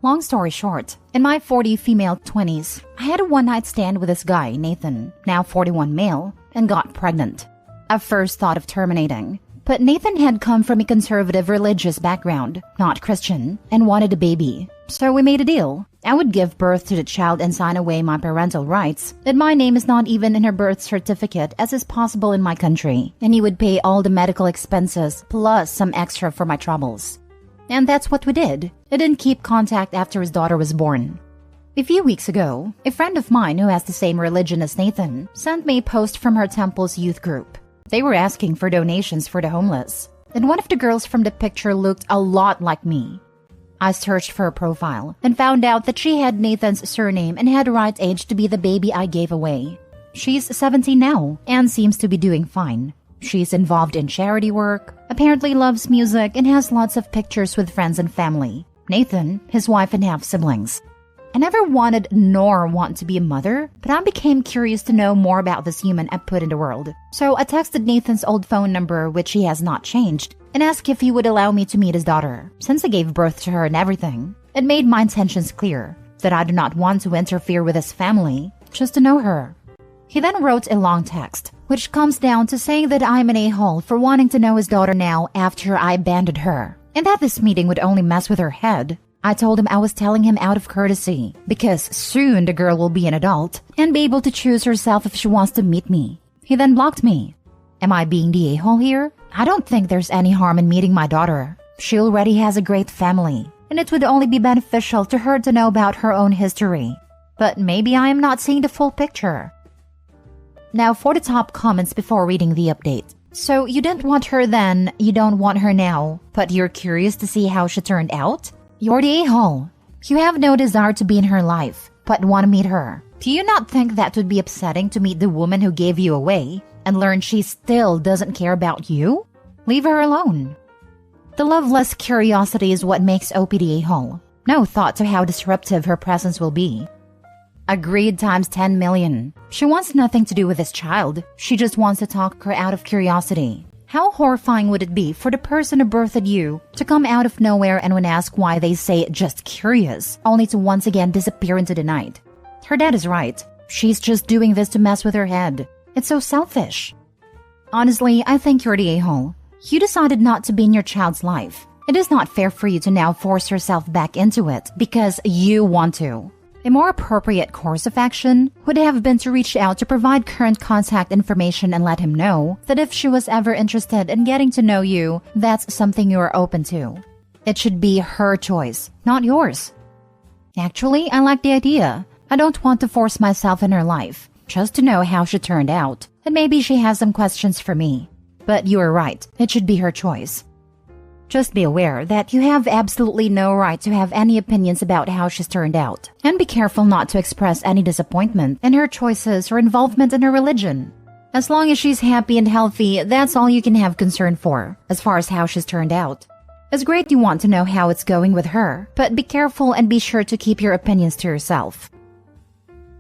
Long story short, in my 40 female 20s, I had a one-night stand with this guy, Nathan, now 41 male, and got pregnant. I first thought of terminating, but Nathan had come from a conservative religious background, not Christian, and wanted a baby. So we made a deal. I would give birth to the child and sign away my parental rights, that my name is not even in her birth certificate as is possible in my country, and he would pay all the medical expenses plus some extra for my troubles. And that's what we did. I didn't keep contact after his daughter was born. A few weeks ago, a friend of mine who has the same religion as Nathan sent me a post from her temple's youth group. They were asking for donations for the homeless, and one of the girls from the picture looked a lot like me. I searched for her profile and found out that she had Nathan's surname and had the right age to be the baby I gave away. She's 17 now and seems to be doing fine. She's involved in charity work, apparently loves music, and has lots of pictures with friends and family. Nathan, his wife, and half-siblings. I never wanted nor want to be a mother, but I became curious to know more about this human I put in the world. So I texted Nathan's old phone number, which he has not changed, and asked if he would allow me to meet his daughter, since I gave birth to her and everything. It made my intentions clear, that I do not want to interfere with his family, just to know her. He then wrote a long text, which comes down to saying that I'm an a-hole for wanting to know his daughter now after I abandoned her, and that this meeting would only mess with her head. I told him I was telling him out of courtesy, because soon the girl will be an adult and be able to choose herself if she wants to meet me. He then blocked me. Am I being the a-hole here? I don't think there's any harm in meeting my daughter. She already has a great family, and it would only be beneficial to her to know about her own history. But maybe I am not seeing the full picture. Now for the top comments before reading the update. So you didn't want her then, you don't want her now, but you're curious to see how she turned out? You're the a-hole. You have no desire to be in her life, but want to meet her. Do you not think that would be upsetting to meet the woman who gave you away and learn she still doesn't care about you? Leave her alone. The loveless curiosity is what makes Opie the a-hole. No thought to how disruptive her presence will be. Agreed times 10 million. She wants nothing to do with this child. She just wants to talk her out of curiosity. How horrifying would it be for the person who birthed you to come out of nowhere and when asked why they say just curious, only to once again disappear into the night? Her dad is right. She's just doing this to mess with her head. It's so selfish. Honestly, I think you're the a-hole. You decided not to be in your child's life. It is not fair for you to now force yourself back into it because you want to. A more appropriate course of action would have been to reach out to provide current contact information and let him know that if she was ever interested in getting to know you, that's something you are open to. It should be her choice, not yours. Actually, I like the idea. I don't want to force myself in her life, just to know how she turned out, and maybe she has some questions for me. But you are right, it should be her choice. Just be aware that you have absolutely no right to have any opinions about how she's turned out, and be careful not to express any disappointment in her choices or involvement in her religion. As long as she's happy and healthy, that's all you can have concern for, as far as how she's turned out. It's great you want to know how it's going with her, but be careful and be sure to keep your opinions to yourself.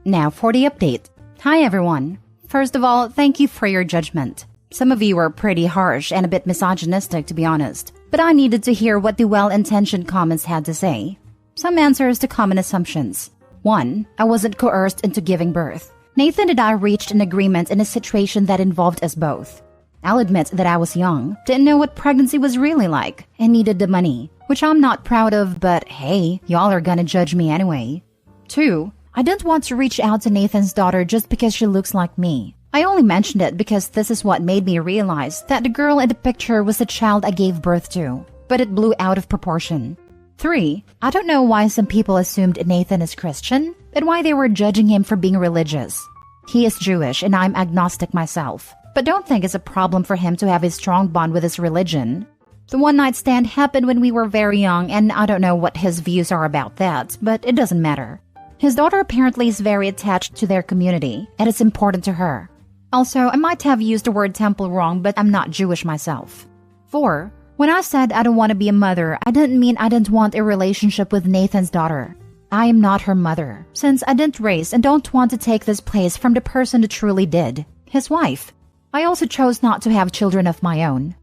Now for the update. Hi everyone. First of all, thank you for your judgment. Some of you were pretty harsh and a bit misogynistic, to be honest. But I needed to hear what the well-intentioned comments had to say. Some answers to common assumptions. 1. I wasn't coerced into giving birth. Nathan and I reached an agreement in a situation that involved us both. I'll admit that I was young, didn't know what pregnancy was really like, and needed the money, which I'm not proud of, but hey, y'all are gonna judge me anyway. 2. I didn't want to reach out to Nathan's daughter just because she looks like me. I only mentioned it because this is what made me realize that the girl in the picture was the child I gave birth to, but it blew out of proportion. 3. I don't know why some people assumed Nathan is Christian, and why they were judging him for being religious. He is Jewish and I'm agnostic myself, but don't think it's a problem for him to have a strong bond with his religion. The one-night stand happened when we were very young, and I don't know what his views are about that, but it doesn't matter. His daughter apparently is very attached to their community, and it's important to her. Also, I might have used the word temple wrong, but I'm not Jewish myself. 4. When I said I don't want to be a mother, I didn't mean I didn't want a relationship with Nathan's daughter. I am not her mother, since I didn't raise and don't want to take this place from the person who truly did, his wife. I also chose not to have children of my own.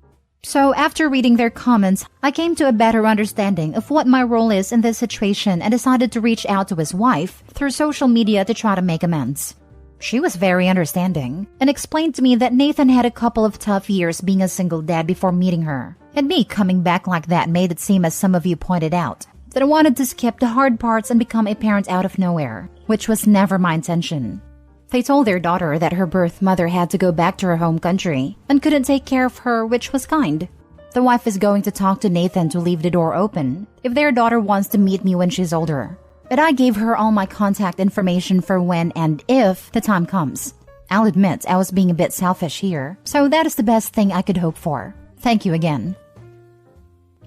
So after reading their comments, I came to a better understanding of what my role is in this situation and decided to reach out to his wife through social media to try to make amends. She was very understanding and explained to me that Nathan had a couple of tough years being a single dad before meeting her. And me coming back like that made it seem, as some of you pointed out, that I wanted to skip the hard parts and become a parent out of nowhere, which was never my intention. They told their daughter that her birth mother had to go back to her home country and couldn't take care of her, which was kind. The wife is going to talk to Nathan to leave the door open if their daughter wants to meet me when she's older. But I gave her all my contact information for when and if the time comes. I'll admit I was being a bit selfish here, so that is the best thing I could hope for. Thank you again.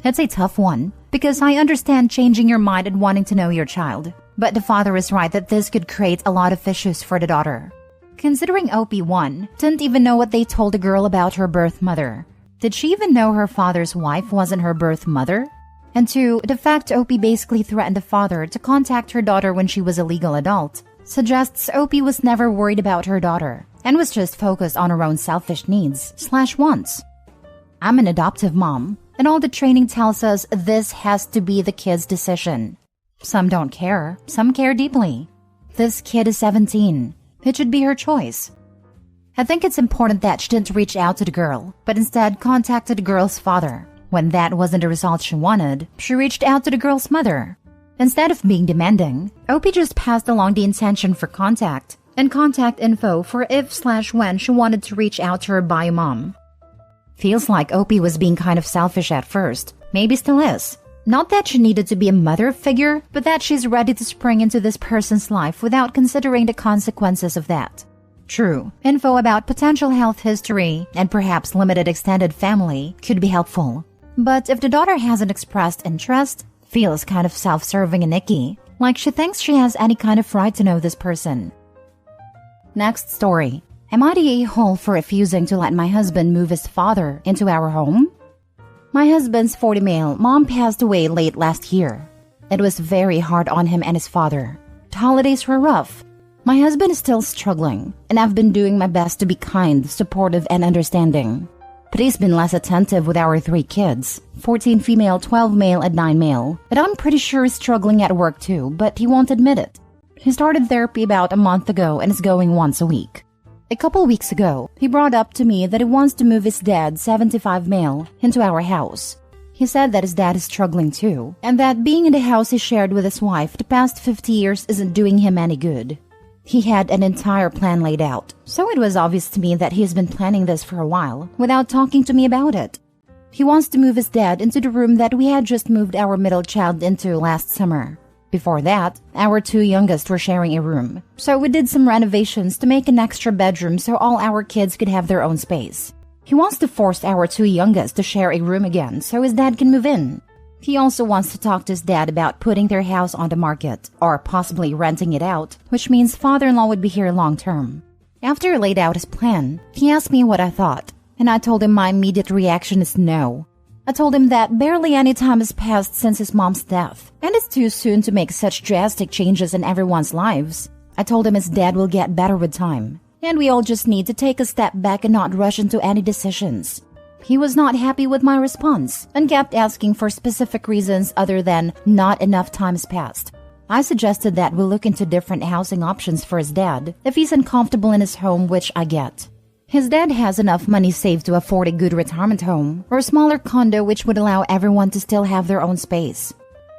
It's a tough one, because I understand changing your mind and wanting to know your child. But the father is right that this could create a lot of issues for the daughter. Considering OP1 didn't even know what they told the girl about her birth mother. Did she even know her father's wife wasn't her birth mother? And 2, the fact OP basically threatened the father to contact her daughter when she was a legal adult suggests OP was never worried about her daughter and was just focused on her own selfish needs/wants. I'm an adoptive mom, and all the training tells us this has to be the kid's decision. Some don't care, some care deeply. This kid is 17. It should be her choice. I think it's important that she didn't reach out to the girl, but instead contacted the girl's father. When that wasn't the result she wanted, she reached out to the girl's mother. Instead of being demanding, OP just passed along the intention for contact and contact info for if/when she wanted to reach out to her bio mom. Feels like OP was being kind of selfish at first. Maybe still is. Not that she needed to be a mother figure, but that she's ready to spring into this person's life without considering the consequences of that. True, info about potential health history and perhaps limited extended family could be helpful. But if the daughter hasn't expressed interest, feels kind of self-serving and icky, like she thinks she has any kind of right to know this person. Next story. Am I the a-hole for refusing to let my husband move his father into our home? My husband's 40 male mom passed away late last year. It was very hard on him and his father. The holidays were rough. My husband is still struggling, and I've been doing my best to be kind, supportive, and understanding. But he's been less attentive with our 3 kids, 14 female, 12 male, and 9 male, and I'm pretty sure he's struggling at work too, but he won't admit it. He started therapy about a month ago and is going once a week. A couple weeks ago, he brought up to me that he wants to move his dad, 75 male, into our house. He said that his dad is struggling too, and that being in the house he shared with his wife the past 50 years isn't doing him any good. He had an entire plan laid out, so it was obvious to me that he's been planning this for a while without talking to me about it. He wants to move his dad into the room that we had just moved our middle child into last summer. Before that, our 2 youngest were sharing a room, so we did some renovations to make an extra bedroom so all our kids could have their own space. He wants to force our 2 youngest to share a room again so his dad can move in. He also wants to talk to his dad about putting their house on the market, or possibly renting it out, which means father-in-law would be here long term. After he laid out his plan, he asked me what I thought, and I told him my immediate reaction is no. I told him that barely any time has passed since his mom's death, and it's too soon to make such drastic changes in everyone's lives. I told him his dad will get better with time, and we all just need to take a step back and not rush into any decisions. He was not happy with my response and kept asking for specific reasons other than not enough time has passed. I suggested that we look into different housing options for his dad if he's uncomfortable in his home, which I get. His dad has enough money saved to afford a good retirement home or a smaller condo which would allow everyone to still have their own space.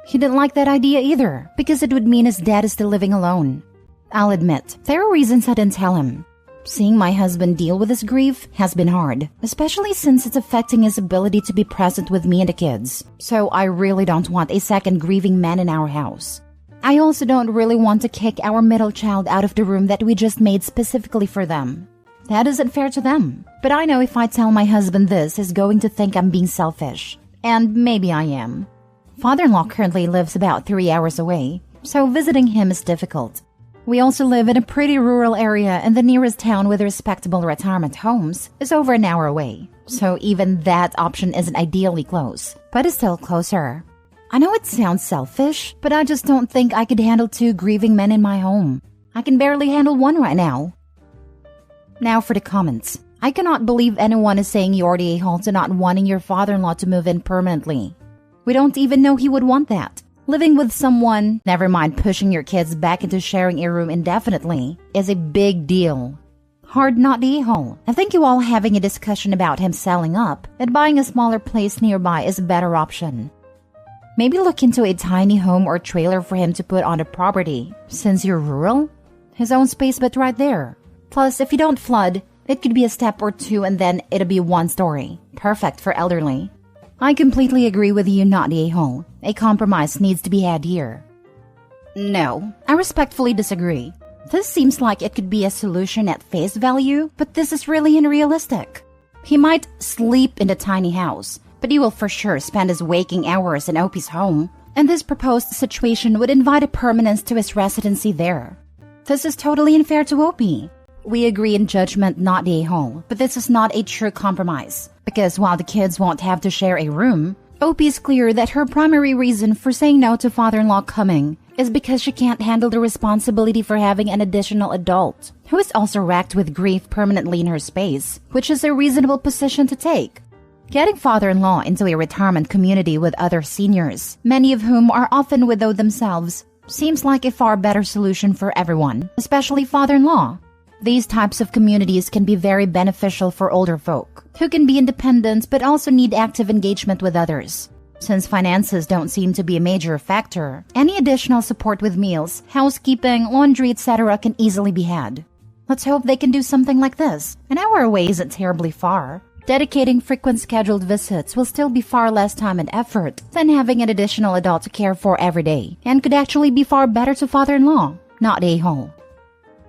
He didn't like that idea either because it would mean his dad is still living alone. I'll admit, there are reasons I didn't tell him. Seeing my husband deal with his grief has been hard, especially since it's affecting his ability to be present with me and the kids. So I really don't want a second grieving man in our house. I also don't really want to kick our middle child out of the room that we just made specifically for them. That isn't fair to them. But I know if I tell my husband this, he's going to think I'm being selfish. And maybe I am. Father-in-law currently lives about 3 hours away, so visiting him is difficult. We also live in a pretty rural area, and the nearest town with respectable retirement homes is over an hour away. So even that option isn't ideally close, but it's still closer. I know it sounds selfish, but I just don't think I could handle 2 grieving men in my home. I can barely handle 1 right now. Now for the comments. I cannot believe anyone is saying you're the a-hole to not wanting your father-in-law to move in permanently. We don't even know he would want that. Living with someone, never mind pushing your kids back into sharing a room indefinitely, is a big deal. Hard not the a-hole. I think you all having a discussion about him selling up and buying a smaller place nearby is a better option. Maybe look into a tiny home or trailer for him to put on the property. Since you're rural, his own space but right there. Plus, if you don't flood, it could be a step or two and then it'll be one story. Perfect for elderly. I completely agree with you, not the a-hole. A compromise needs to be had here. No, I respectfully disagree. This seems like it could be a solution at face value, but this is really unrealistic. He might sleep in the tiny house, but he will for sure spend his waking hours in Opie's home, and this proposed situation would invite a permanence to his residency there. This is totally unfair to Opie. We agree in judgment, not the a-hole, but this is not a true compromise, because while the kids won't have to share a room, Opie is clear that her primary reason for saying no to father-in-law coming is because she can't handle the responsibility for having an additional adult, who is also racked with grief permanently in her space, which is a reasonable position to take. Getting father-in-law into a retirement community with other seniors, many of whom are often widowed themselves, seems like a far better solution for everyone, especially father-in-law. These types of communities can be very beneficial for older folk, who can be independent but also need active engagement with others. Since finances don't seem to be a major factor, any additional support with meals, housekeeping, laundry, etc. can easily be had. Let's hope they can do something like this. An hour away isn't terribly far. Dedicating frequent scheduled visits will still be far less time and effort than having an additional adult to care for every day, and could actually be far better to father-in-law, not the a-hole.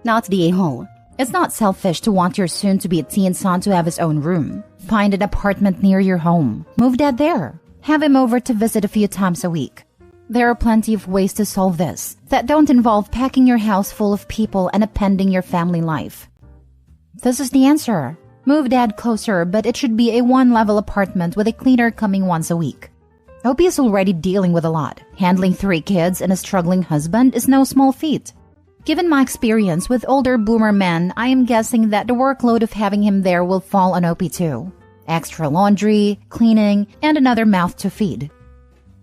Not the a-hole. It's not selfish to want your soon-to-be teen son to have his own room. Find an apartment near your home. Move dad there. Have him over to visit a few times a week. There are plenty of ways to solve this that don't involve packing your house full of people and appending your family life. This is the answer. Move dad closer, but it should be a one-level apartment with a cleaner coming once a week. Opie is already dealing with a lot. Handling 3 kids and a struggling husband is no small feat. Given my experience with older boomer men, I am guessing that the workload of having him there will fall on Opie too. Extra laundry, cleaning, and another mouth to feed.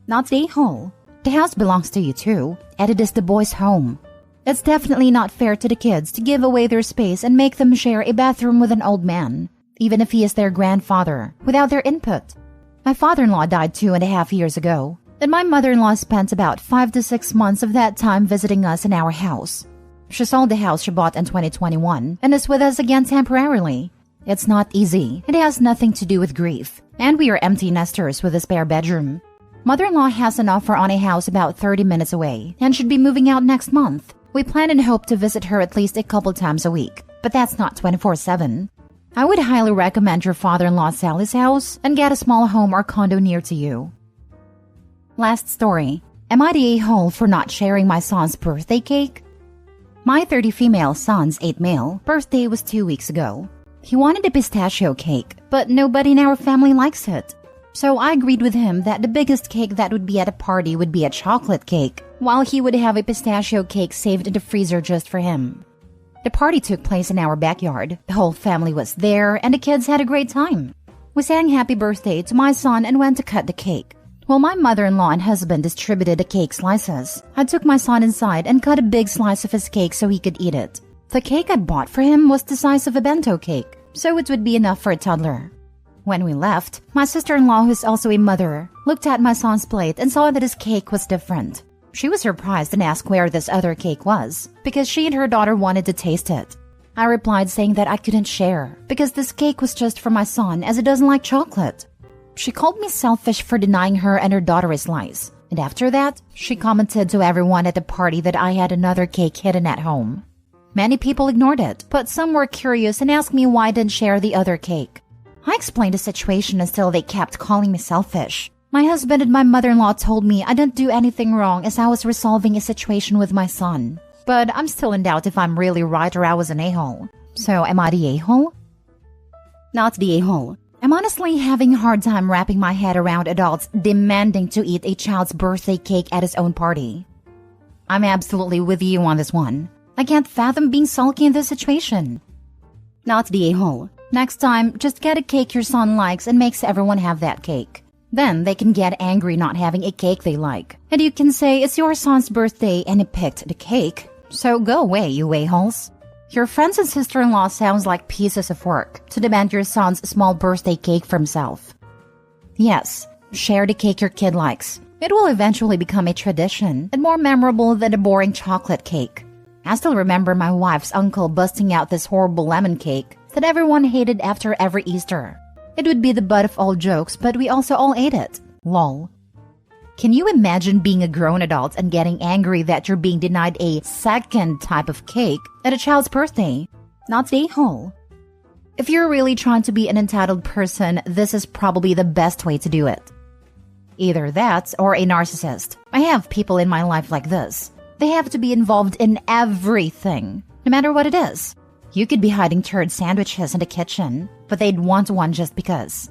Not the a-hole. The house belongs to you too, and it is the boys' home. It's definitely not fair to the kids to give away their space and make them share a bathroom with an old man, even if he is their grandfather, without their input. My father-in-law died 2.5 years ago, and my mother-in-law spent about 5 to 6 months of that time visiting us in our house. She sold the house she bought in 2021 and is with us again temporarily. It's not easy. It has nothing to do with grief, and we are empty nesters with a spare bedroom. Mother-in-law has an offer on a house about 30 minutes away and should be moving out next month. We plan and hope to visit her at least a couple times a week, but that's not 24/7. I would highly recommend your father-in-law sell his house and get a small home or condo near to you. Last story. Am I the a-hole for not sharing my son's birthday cake? My 30 female son's 8 male birthday was 2 weeks ago. He wanted a pistachio cake, but nobody in our family likes it. So I agreed with him that the biggest cake that would be at a party would be a chocolate cake, while he would have a pistachio cake saved in the freezer just for him. The party took place in our backyard. The whole family was there, and the kids had a great time. We sang happy birthday to my son and went to cut the cake. While my mother-in-law and husband distributed the cake slices, I took my son inside and cut a big slice of his cake so he could eat it. The cake I bought for him was the size of a bento cake, so it would be enough for a toddler. When we left, my sister-in-law, who is also a mother, looked at my son's plate and saw that his cake was different. She was surprised and asked where this other cake was, because she and her daughter wanted to taste it. I replied saying that I couldn't share, because this cake was just for my son as he doesn't like chocolate. She called me selfish for denying her and her daughter a slice, and after that, she commented to everyone at the party that I had another cake hidden at home. Many people ignored it, but some were curious and asked me why I didn't share the other cake. I explained the situation until they kept calling me selfish. My husband and my mother-in-law told me I didn't do anything wrong as I was resolving a situation with my son. But I'm still in doubt if I'm really right or I was an a-hole. So am I the a-hole? Not the a-hole. I'm honestly having a hard time wrapping my head around adults demanding to eat a child's birthday cake at his own party. I'm absolutely with you on this one. I can't fathom being sulky in this situation. Not the a-hole. Next time, just get a cake your son likes and makes everyone have that cake. Then they can get angry not having a cake they like. And you can say it's your son's birthday and he picked the cake. So go away, you a-holes. Your friends and sister-in-law sounds like pieces of work to demand your son's small birthday cake for himself. Yes, share the cake your kid likes. It will eventually become a tradition and more memorable than a boring chocolate cake. I still remember my wife's uncle busting out this horrible lemon cake that everyone hated after every Easter. It would be the butt of all jokes, but we also all ate it. Lol. Can you imagine being a grown adult and getting angry that you're being denied a second type of cake at a child's birthday? Not the a-hole. If you're really trying to be an entitled person, this is probably the best way to do it. Either that or a narcissist. I have people in my life like this. They have to be involved in everything, no matter what it is. You could be hiding turd sandwiches in the kitchen, but they'd want one just because.